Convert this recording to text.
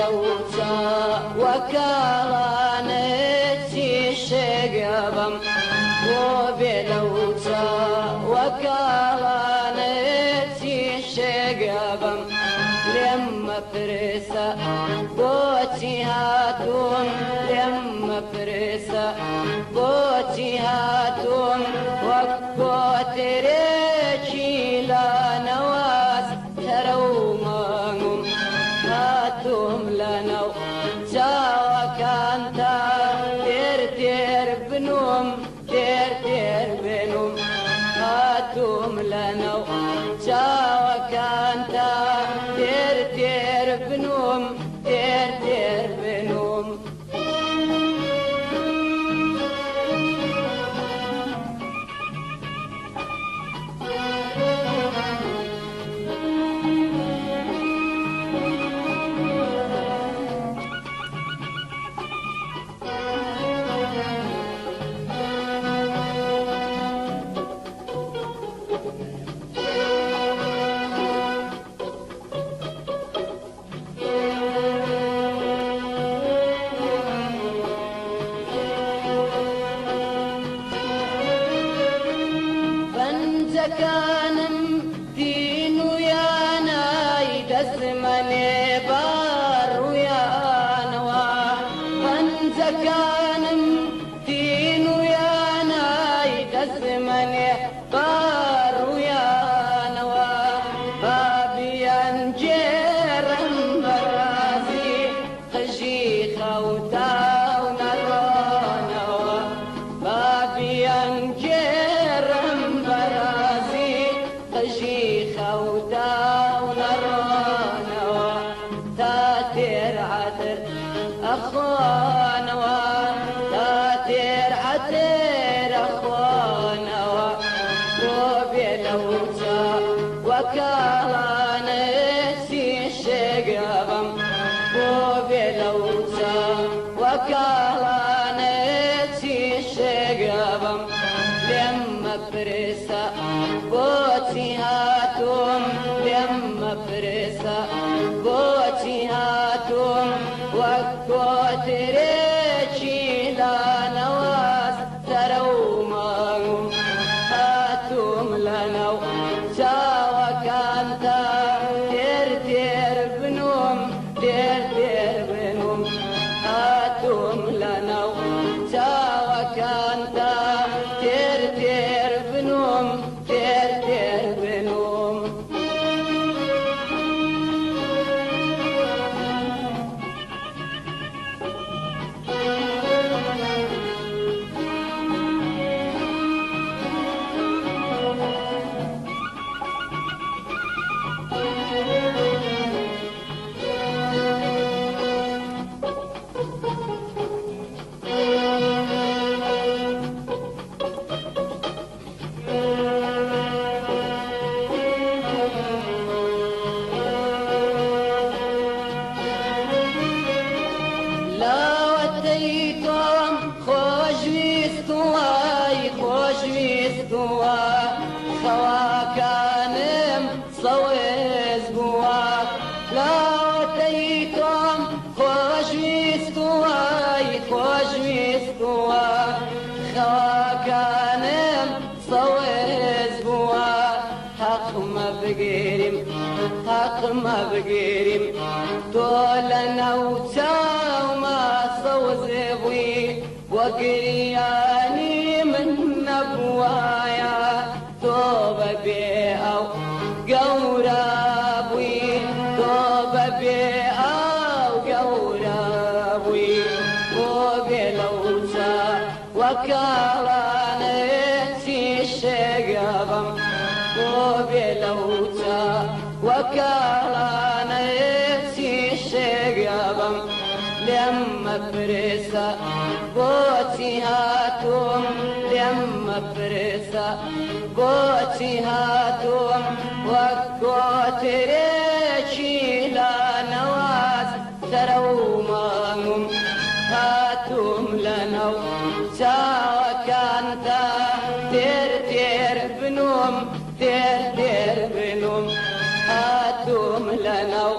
بلوتا وكالانتي شقبم وبلوتا وكالانتي شقبم لما فرسا بوتي هاتون لما فرسا بوتي هاتون وكوتريكي لا نواز ترومهم هاتهم لنو جاوا كانتا تير بنوم تير بنوم هاتهم لنو جاوا كانتا تير بنوم تير بنوم كانم دينو يا نايد الزمني بارو يا نواه فانت كانم دينو يا نايد الزمني بارو يا نواه بابي انجير برازي خجي خوتا ونرانا بابي انجير خوتا ونرانا تاتير عتر أخوانا تاتير عتر أخوانا وبلوتا وكالانا سي شقبم وبلوتا وكالانا سي شقبم لما فرسا بوتي هاتم لما فرسا بوتي هاتم وكوتريكي لا نواز ترومهم هاتم لنو جاوا كانتا تير بنوم تير بنوم هاتم لنو جاوا كانتا تير بنوم تير بنوم خواكانم صويز بواك لا تيتم خوش ويستواك خواكانم صويز بواك حق ما بقيرم طولنا وما صوزبوي وقرياني من نبوايا توبة بيئة وقورابوي توبة بيئة وقورابوي وبلوتا وكالانتي شقبم وبلوتا وكالانتي شقبم لما فرسا بوتي هاتم لما فرسا بوتي هاتم وكوتريكي لا نواز ترومهم هاتم لنو جاوا كانتا تير بنوم تير بنوم هاتم لنو